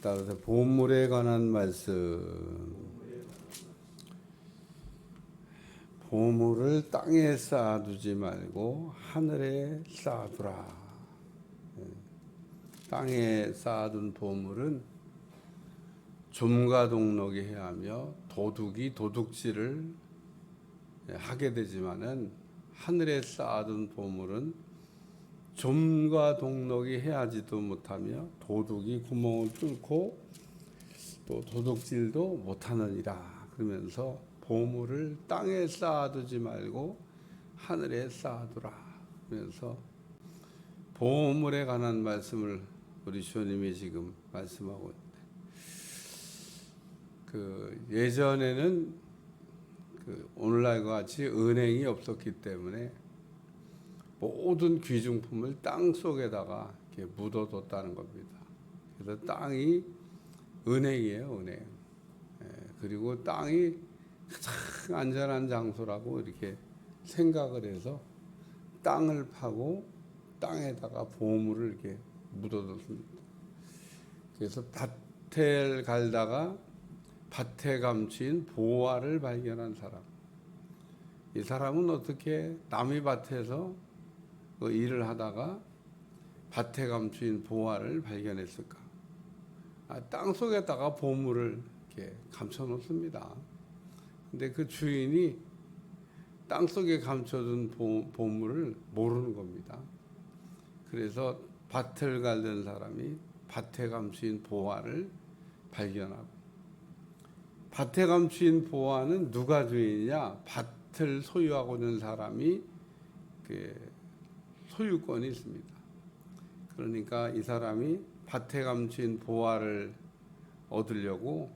따라서 보물에 관한 말씀. 보물을 땅에 쌓아두지 말고 하늘에 쌓아두라. 땅에 쌓아둔 보물은 좀가동록이 하며 도둑이 도둑질을 하게 되지만은 하늘에 쌓아둔 보물은 좀가동록이 해하지도 못하며 도둑이 구멍을 뚫고 또 도둑질도 못하느니라. 그러면서 보물을 땅에 쌓아두지 말고 하늘에 쌓아두라. 그러면서 보물에 관한 말씀을 우리 주님이 지금 말씀하고 있는데, 예전에는 오늘날과 같이 은행이 없었기 때문에 모든 귀중품을 땅 속에다가 이렇게 묻어뒀다는 겁니다. 그래서 땅이 은행이에요, 은행. 그리고 땅이 가장 안전한 장소라고 이렇게 생각을 해서 땅을 파고 땅에다가 보물을 이렇게 묻어뒀습니다. 그래서 밭을 갈다가 밭에 감추인 보화를 발견한 사람. 이 사람은 어떻게 남의 밭에서 그 일을 하다가 밭에 감추인 보화를 발견했을까? 땅 속에다가 보물을 이렇게 감춰 놓습니다. 근데 그 주인이 땅 속에 감춰둔 보물을 모르는 겁니다. 그래서 밭을 갈던 사람이 밭에 감추인 보화를 발견하고, 밭에 감추인 보화는 누가 주인이냐? 밭을 소유하고 있는 사람이 소유권이 있습니다. 그러니까 이 사람이 밭에 감추인 보화를 얻으려고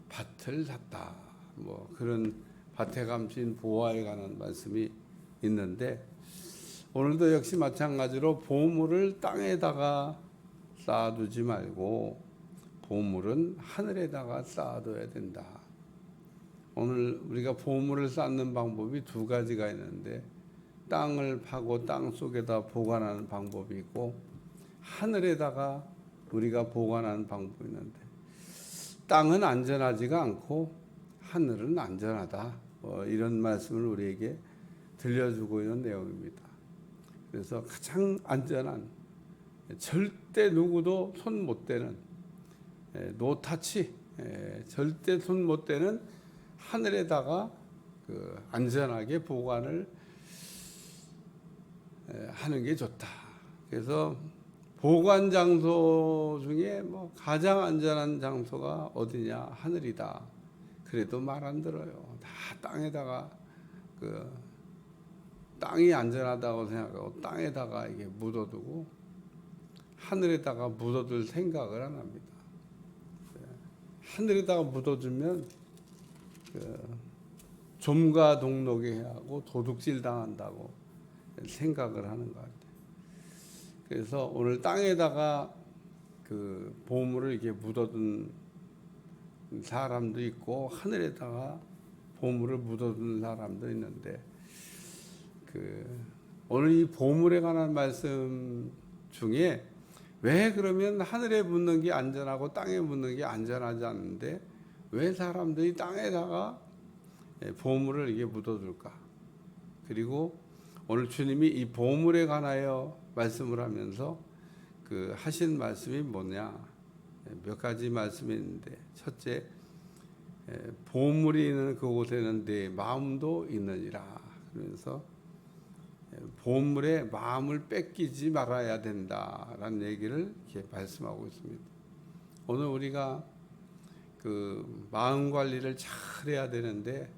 밭을 샀다. 뭐 그런 밭에 감추인 보화에 관한 말씀이 있는데, 오늘도 역시 마찬가지로 보물을 땅에다가 쌓아두지 말고 보물은 하늘에다가 쌓아둬야 된다. 오늘 우리가 보물을 쌓는 방법이 두 가지가 있는데, 땅을 파고 땅 속에다 보관하는 방법이 있고 하늘에다가 우리가 보관하는 방법이 있는데, 땅은 안전하지가 않고 하늘은 안전하다. 이런 말씀을 우리에게 들려주고 있는 내용입니다. 그래서 가장 안전한, 절대 누구도 손 못 대는, 노타치, 절대 손 못 대는 하늘에다가 안전하게 보관을 하는 게 좋다. 그래서 보관 장소 중에 가장 안전한 장소가 어디냐? 하늘이다. 그래도 말 안 들어요. 다 땅에다가 땅이 안전하다고 생각하고 땅에다가 이게 묻어두고 하늘에다가 묻어둘 생각을 안 합니다. 하늘에다가 묻어주면 좀가동록이 하고 도둑질 당한다고 생각을 하는 것 같아요. 그래서 오늘 땅에다가 보물을 이렇게 묻어둔 사람도 있고 하늘에다가 보물을 묻어둔 사람도 있는데, 오늘 이 보물에 관한 말씀 중에 왜 그러면 하늘에 묻는 게 안전하고 땅에 묻는 게 안전하지 않는데 왜 사람들이 땅에다가 보물을 이게 묻어둘까? 그리고 오늘 주님이 이 보물에 관하여 말씀을 하면서 하신 말씀이 뭐냐? 몇 가지 말씀이 있는데, 첫째, 보물이 있는 그곳에는 내 마음도 있느니라. 그러면서 보물에 마음을 뺏기지 말아야 된다라는 얘기를 이렇게 말씀하고 있습니다. 오늘 우리가 마음 관리를 잘 해야 되는데,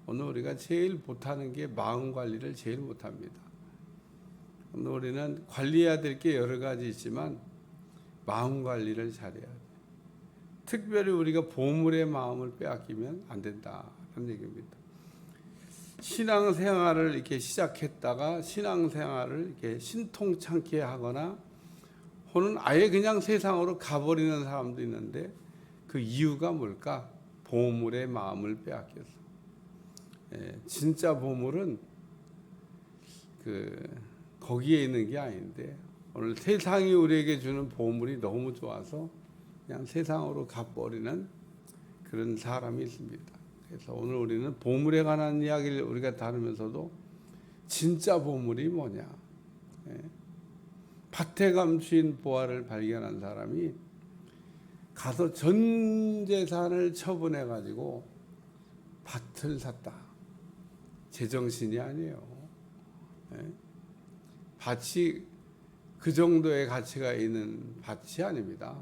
오늘 우리가 제일 못하는 게 마음 관리를 제일 못합니다. 오늘 우리는 관리해야 될 게 여러 가지 있지만 마음 관리를 잘해야 돼. 특별히 우리가 보물의 마음을 빼앗기면 안 된다는 얘기입니다. 신앙생활을 이렇게 시작했다가 신앙생활을 이렇게 신통찮게 하거나 혹은 아예 그냥 세상으로 가버리는 사람도 있는데, 그 이유가 뭘까? 보물의 마음을 빼앗겨서. 진짜 보물은 거기에 있는 게 아닌데, 오늘 세상이 우리에게 주는 보물이 너무 좋아서 그냥 세상으로 가버리는 그런 사람이 있습니다. 그래서 오늘 우리는 보물에 관한 이야기를 우리가 다루면서도 진짜 보물이 뭐냐? 예. 밭에 감추인 보화를 발견한 사람이 가서 전 재산을 처분해 가지고 밭을 샀다. 제정신이 아니에요. 예. 밭이 그 정도의 가치가 있는 밭이 아닙니다.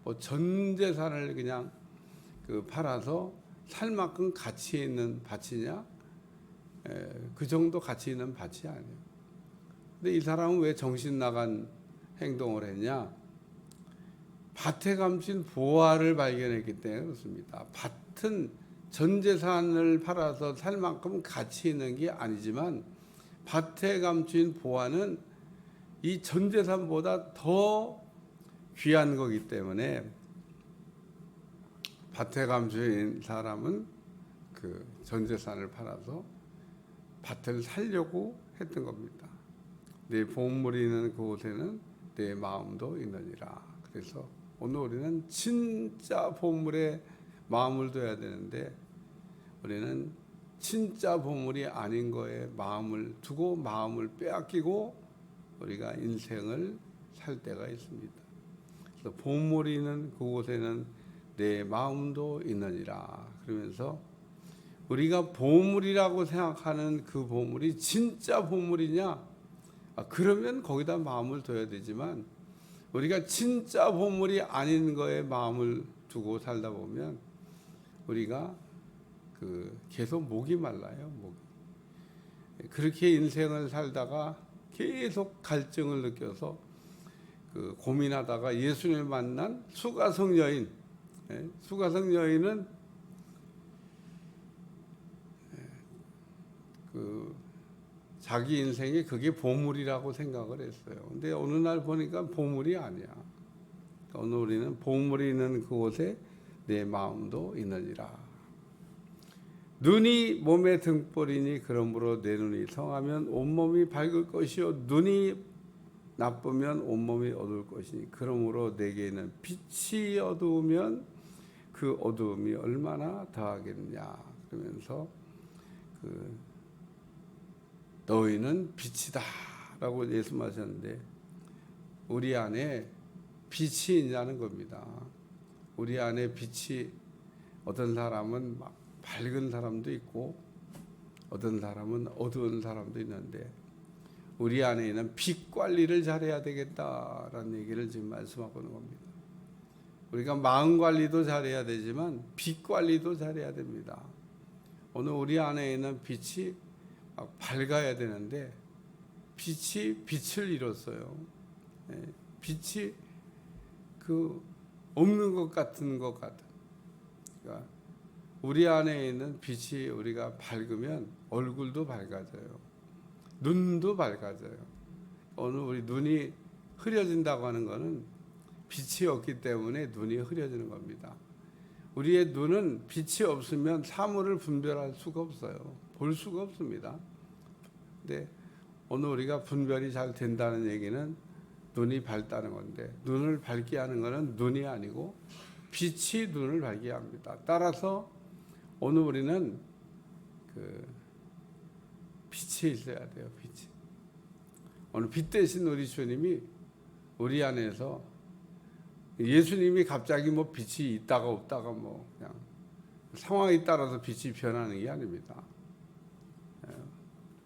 뭐 전 재산을 그냥 팔아서 살 만큼 가치 있는 밭이냐? 그 정도 가치 있는 밭이 아니에요. 근데 이 사람은 왜 정신 나간 행동을 했냐? 밭에 감춘 보화를 발견했기 때문에 그렇습니다. 밭은 전 재산을 팔아서 살 만큼 가치 있는 게 아니지만 밭에 감춘 보화는 이 전 재산보다 더 귀한 거기 때문에 밭에 감추인 사람은 그 전 재산을 팔아서 밭을 살려고 했던 겁니다. 내 보물이 있는 그곳에는 내 마음도 있느니라. 그래서 오늘 우리는 진짜 보물에 마음을 둬야 되는데 우리는 진짜 보물이 아닌 거에 마음을 두고 마음을 빼앗기고 우리가 인생을 살 때가 있습니다. 그래서 보물이 있는 그곳에는 내 마음도 있느니라. 그러면서 우리가 보물이라고 생각하는 그 보물이 진짜 보물이냐? 그러면 거기다 마음을 둬야 되지만 우리가 진짜 보물이 아닌 거에 마음을 두고 살다 보면 우리가 계속 목이 말라요. 그렇게 인생을 살다가 계속 갈증을 느껴서 고민하다가 예수님을 만난 수가성 여인. 수가성 여인은 자기 인생에 그게 보물이라고 생각을 했어요. 근데 어느 날 보니까 보물이 아니야. 오늘 우리는 보물이 있는 그곳에 내 마음도 있느니라. 눈이 몸의 등불이니 그러므로 내 눈이 성하면 온몸이 밝을 것이요 눈이 나쁘면 온몸이 어두울 것이니 그러므로 내게는 빛이 어두우면 그 어두움이 얼마나 더하겠느냐. 그러면서 너희는 빛이다 라고 예수 말하셨는데 우리 안에 빛이 있냐는 겁니다. 우리 안에 빛이 어떤 사람은 막 밝은 사람도 있고 어떤 사람은 어두운 사람도 있는데 우리 안에 있는 빛 관리를 잘해야 되겠다라는 얘기를 지금 말씀하고 있는 겁니다. 우리가 마음 관리도 잘해야 되지만 빛 관리도 잘해야 됩니다. 오늘 우리 안에 있는 빛이 막 밝아야 되는데 빛이 빛을 잃었어요. 빛이 없는 것 같은 것 같은. 그러니까 우리 안에 있는 빛이 우리가 밝으면 얼굴도 밝아져요. 눈도 밝아져요. 오늘 우리 눈이 흐려진다고 하는 것은 빛이 없기 때문에 눈이 흐려지는 겁니다. 우리의 눈은 빛이 없으면 사물을 분별할 수가 없어요. 볼 수가 없습니다. 근데 오늘 우리가 분별이 잘 된다는 얘기는 눈이 밝다는 건데 눈을 밝게 하는 것은 눈이 아니고 빛이 눈을 밝게 합니다. 따라서 오늘 우리는 빛이 있어야 돼요. 빛이. 오늘 빛 대신 우리 주님이 우리 안에서 예수님이 갑자기 뭐 빛이 있다가 없다가 뭐 그냥 상황에 따라서 빛이 변하는 게 아닙니다.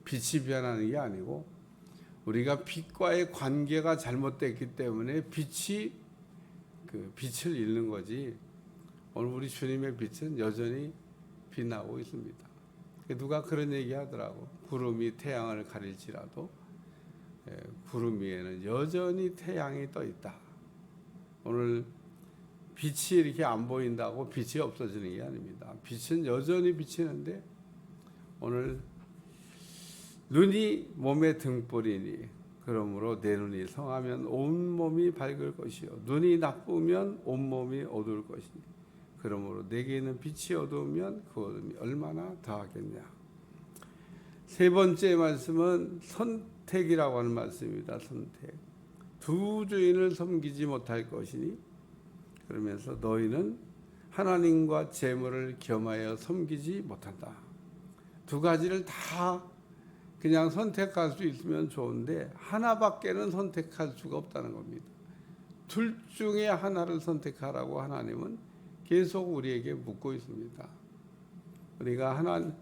빛이 변하는 게 아니고 우리가 빛과의 관계가 잘못됐기 때문에 빛이 빛을 잃는 거지. 오늘 우리 주님의 빛은 여전히 빛나고 있습니다. 누가 그런 얘기 하더라고. 구름이 태양을 가릴지라도 구름 위에는 여전히 태양이 떠 있다. 오늘 빛이 이렇게 안 보인다고 빛이 없어지는 게 아닙니다. 빛은 여전히 비치는데 오늘 눈이 몸의 등불이니 그러므로 내 눈이 성하면 온몸이 밝을 것이요 눈이 나쁘면 온몸이 어두울 것이니 그러므로 내게 있는 빛이 어두우면 그 어둠이 얼마나 더하겠냐. 세 번째 말씀은 선택이라고 하는 말씀입니다. 선택. 두 주인을 섬기지 못할 것이니 그러면서 너희는 하나님과 재물을 겸하여 섬기지 못한다. 두 가지를 다 그냥 선택할 수 있으면 좋은데 하나밖에는 선택할 수가 없다는 겁니다. 둘 중에 하나를 선택하라고 하나님은 계속 우리에게 묻고 있습니다. 우리가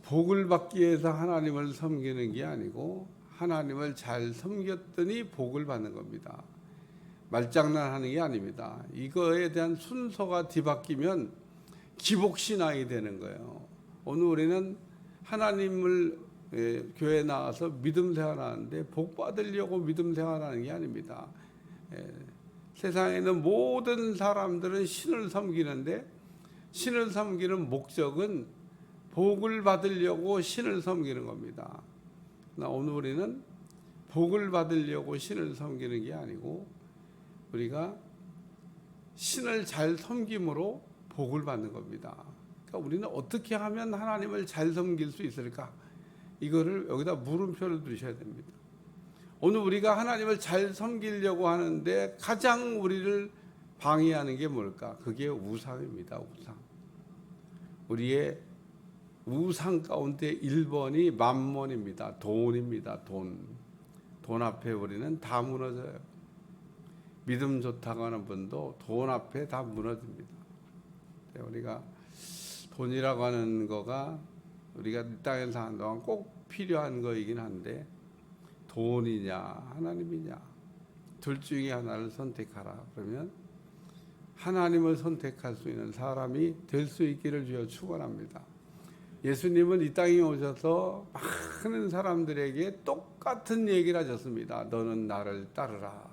복을 받기 위해서 하나님을 섬기는 게 아니고 하나님을 잘 섬겼더니 복을 받는 겁니다. 말장난하는 게 아닙니다. 이거에 대한 순서가 뒤바뀌면 기복신앙이 되는 거예요. 오늘 우리는 하나님을 교회 나와서 믿음 생활하는데 복 받으려고 믿음 생활하는 게 아닙니다. 세상에는 모든 사람들은 신을 섬기는데 신을 섬기는 목적은 복을 받으려고 신을 섬기는 겁니다. 오늘 우리는 복을 받으려고 신을 섬기는 게 아니고 우리가 신을 잘 섬김으로 복을 받는 겁니다. 그러니까 우리는 어떻게 하면 하나님을 잘 섬길 수 있을까? 이거를 여기다 물음표를 두셔야 됩니다. 오늘 우리가 하나님을 잘 섬기려고 하는데 가장 우리를 방해하는 게 뭘까? 그게 우상입니다. 우상. 우리의 우상 가운데 1번이 만몬입니다. 돈입니다. 돈 앞에 우리는 다 무너져요. 믿음 좋다고 하는 분도 돈 앞에 다 무너집니다. 우리가 돈이라고 하는 거가 우리가 이 땅에 사는 동안 꼭 필요한 거이긴 한데 돈이냐 하나님이냐 둘 중에 하나를 선택하라. 그러면 하나님을 선택할 수 있는 사람이 될 수 있기를 주여 축원합니다. 예수님은 이 땅에 오셔서 많은 사람들에게 똑같은 얘기를 하셨습니다. 너는 나를 따르라.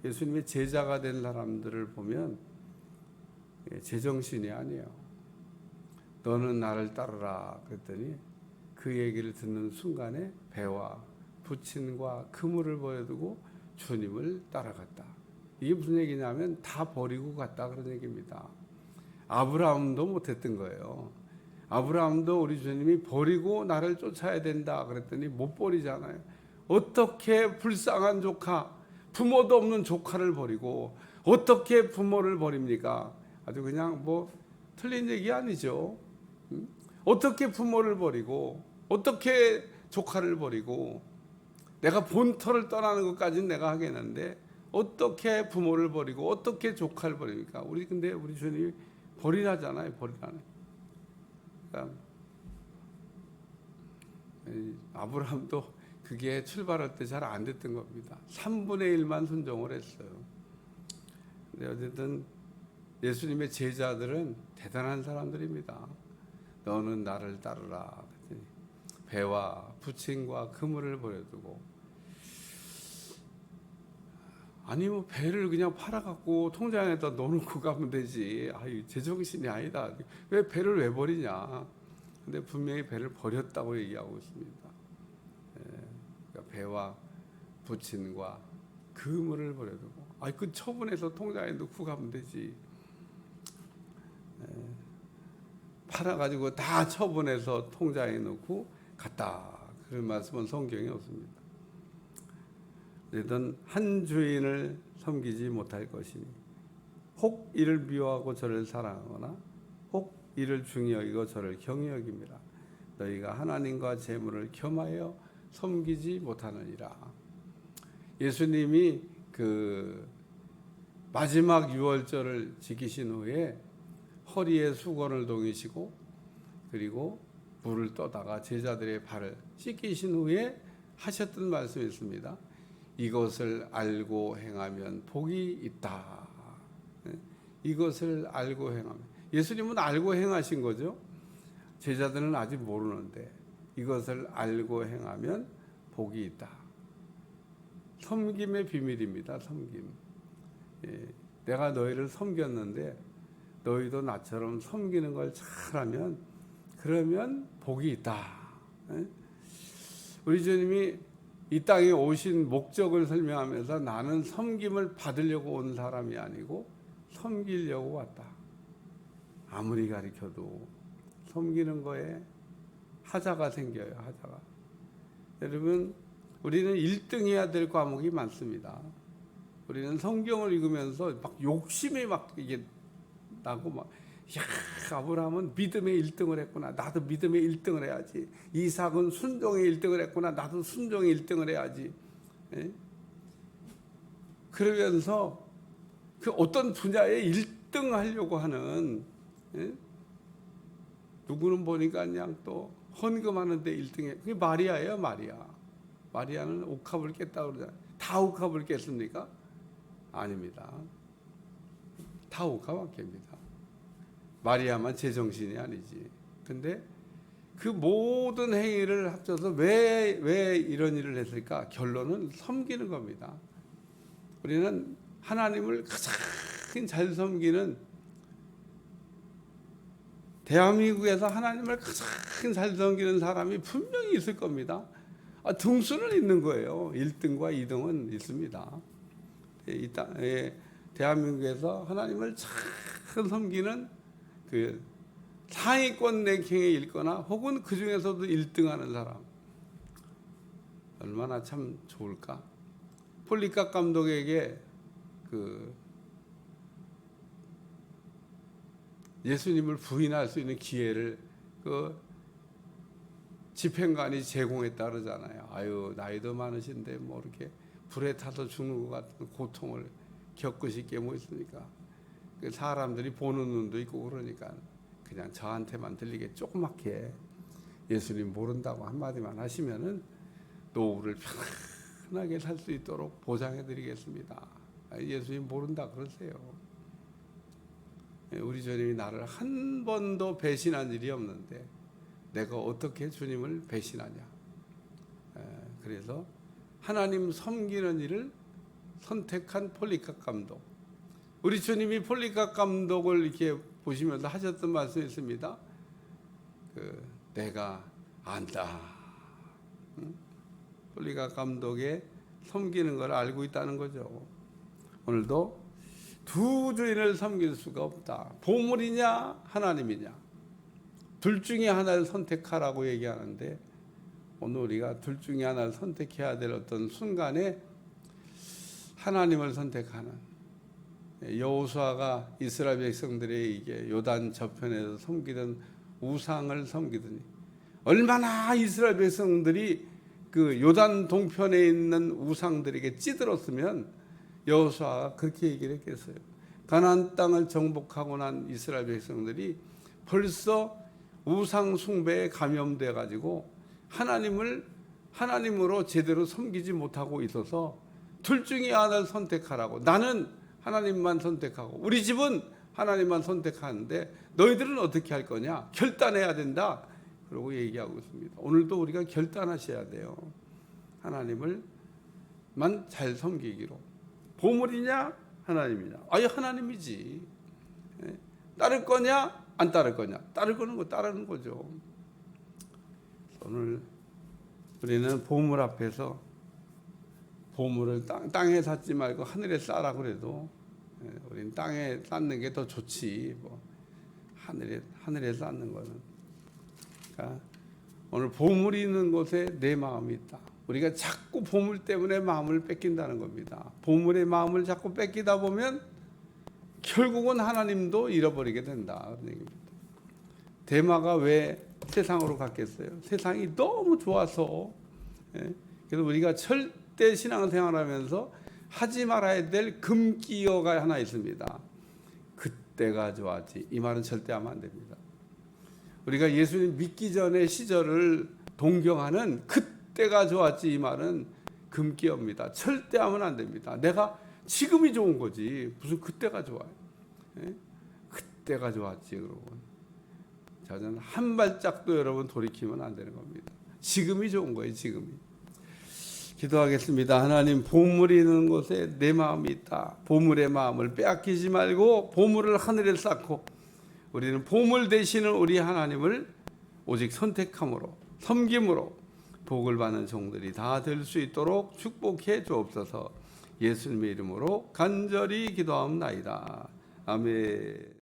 예수님의 제자가 된 사람들을 보면 제정신이 아니에요. 너는 나를 따르라 그랬더니 그 얘기를 듣는 순간에 배와 부친과 그물을 버려두고 주님을 따라갔다. 이게 무슨 얘기냐면 다 버리고 갔다 그런 얘기입니다. 아브라함도 못했던 거예요. 아브라함도 우리 주님이 버리고 나를 쫓아야 된다 그랬더니 못 버리잖아요. 어떻게 불쌍한 조카, 부모도 없는 조카를 버리고 어떻게 부모를 버립니까? 아주 그냥 뭐 틀린 얘기 아니죠. 어떻게 부모를 버리고 어떻게 조카를 버리고 내가 본터를 떠나는 것까지는 내가 하겠는데 어떻게 부모를 버리고 어떻게 조카를 버립니까? 근데 우리 주님이 버리라잖아요. 버리라네. 그러니까 아브라함도 그게 출발할 때 잘 안 됐던 겁니다. 3분의 1만 순종을 했어요. 근데 어쨌든 예수님의 제자들은 대단한 사람들입니다. 너는 나를 따르라. 배와 부친과 그물을 버려두고 아니 뭐 배를 그냥 팔아갖고 통장에다 넣어놓고 가면 되지. 제정신이 아니다. 왜 배를 왜 버리냐. 근데 분명히 배를 버렸다고 얘기하고 있습니다. 그러니까 배와 부친과 그물을 버려두고 그 처분해서 통장에 넣고 가면 되지. 팔아가지고 다 처분해서 통장에 넣고 갔다. 그런 말씀은 성경에 없습니다. 너희는 한 주인을 섬기지 못할 것이니 혹 이를 미워하고 저를 사랑하거나 혹 이를 중히 여기고 저를 경히 여김이라. 너희가 하나님과 재물을 겸하여 섬기지 못하느니라. 예수님이 그 마지막 유월절을 지키신 후에 허리에 수건을 동이시고 그리고 물을 떠다가 제자들의 발을 씻기신 후에 하셨던 말씀이 있습니다. 이것을 알고 행하면 복이 있다. 이것을 알고 행하면 예수님은 알고 행하신 거죠. 제자들은 아직 모르는데 이것을 알고 행하면 복이 있다. 섬김의 비밀입니다. 섬김. 내가 너희를 섬겼는데 너희도 나처럼 섬기는 걸 잘하면 그러면 복이 있다. 우리 주님이 이 땅에 오신 목적을 설명하면서 나는 섬김을 받으려고 온 사람이 아니고 섬기려고 왔다. 아무리 가르쳐도 섬기는 거에 하자가 생겨요. 하자가. 여러분 우리는 1등 해야 될 과목이 많습니다. 우리는 성경을 읽으면서 막 욕심이 막 이게 나고 막, 야, 아브라함은 믿음의 1등을 했구나. 나도 믿음의 1등을 해야지. 이삭은 순종의 1등을 했구나. 나도 순종의 1등을 해야지. 예? 그러면서 그 어떤 분야에 1등 하려고 하는, 예? 누구는 보니까 그냥 또 헌금하는데 1등에, 그게 마리아예요, 마리아. 마리아는 옥합을 깼다고 그러잖아요. 다 옥합을 깼습니까? 아닙니다. 다 옥합 안 깹니다. 마리아만 제정신이 아니지. 근데 그 모든 행위를 합쳐서 왜 이런 일을 했을까? 결론은 섬기는 겁니다. 우리는 하나님을 가장 잘 섬기는, 대한민국에서 하나님을 가장 잘 섬기는 사람이 분명히 있을 겁니다. 등수는 있는 거예요. 1등과 2등은 있습니다. 대한민국에서 하나님을 잘 섬기는 그 상위권 랭킹에 있거나 혹은 그 중에서도 1등하는 사람, 얼마나 참 좋을까? 폴리캅 감독에게 그 예수님을 부인할 수 있는 기회를 그 집행관이 제공했다 그러잖아요. 아유, 나이도 많으신데 뭐 이렇게 불에 타서 죽는 것 같은 고통을 겪으실 게 뭐 있습니까? 그 사람들이 보는 눈도 있고 그러니까 그냥 저한테만 들리게 조그맣게 예수님 모른다고 한마디만 하시면은 노후를 편하게 살 수 있도록 보장해드리겠습니다. 예수님 모른다 그러세요. 우리 주님이 나를 한 번도 배신한 일이 없는데 내가 어떻게 주님을 배신하냐. 그래서 하나님 섬기는 일을 선택한 폴리캅 감독. 우리 주님이 폴리캅 감독을 이렇게 보시면서 하셨던 말씀이 있습니다. 내가 안다. 폴리캅 감독의 섬기는 걸 알고 있다는 거죠. 오늘도 두 주인을 섬길 수가 없다. 보물이냐 하나님이냐, 둘 중에 하나를 선택하라고 얘기하는데, 오늘 우리가 둘 중에 하나를 선택해야 될 어떤 순간에 하나님을 선택하는, 여호수아가 이스라엘 백성들에게 요단 저편에서 섬기던 우상을 섬기더니 얼마나 이스라엘 백성들이 그 요단 동편에 있는 우상들에게 찌들었으면 여호수아가 그렇게 얘기를 했겠어요. 가나안 땅을 정복하고 난 이스라엘 백성들이 벌써 우상 숭배에 감염돼 가지고 하나님으로 제대로 섬기지 못하고 있어서 둘 중에 하나를 선택하라고, 나는 하나님만 선택하고 우리 집은 하나님만 선택하는데 너희들은 어떻게 할 거냐, 결단해야 된다, 그러고 얘기하고 있습니다. 오늘도 우리가 결단하셔야 돼요. 하나님을만 잘 섬기기로. 보물이냐 하나님이냐? 아예 하나님이지. 따를 거냐 안 따를 거냐? 따를 거는 거 따르는 거죠. 오늘 우리는 보물 앞에서, 보물을 땅에 쌓지 말고 하늘에 쌓으라 그래도 우리는 땅에 쌓는 게 더 좋지, 뭐 하늘에 쌓는 거는. 그러니까 오늘 보물이 있는 곳에 내 마음이 있다. 우리가 자꾸 보물 때문에 마음을 뺏긴다는 겁니다. 보물의 마음을 자꾸 뺏기다 보면 결국은 하나님도 잃어버리게 된다, 그런 얘기입니다. 데마가 왜 세상으로 갔겠어요? 세상이 너무 좋아서. 그래서 우리가 절대 신앙생활하면서 하지 말아야 될 금기어가 하나 있습니다. 그때가 좋았지. 이 말은 절대 하면 안 됩니다. 우리가 예수님 믿기 전의 시절을 동경하는 그때가 좋았지, 이 말은 금기어입니다. 절대 하면 안 됩니다. 내가 지금이 좋은 거지 무슨 그때가 좋아요. 그때가 좋았지 그러고 저는 한 발짝도 여러분 돌이키면 안 되는 겁니다. 지금이 좋은 거예요, 지금이. 기도하겠습니다. 하나님, 보물이 있는 곳에 내 마음이 있다. 보물의 마음을 빼앗기지 말고 보물을 하늘에 쌓고 우리는 보물 되시는 우리 하나님을 오직 선택함으로, 섬김으로 복을 받는 종들이 다 될 수 있도록 축복해 주옵소서. 예수님의 이름으로 간절히 기도하옵나이다. 아멘.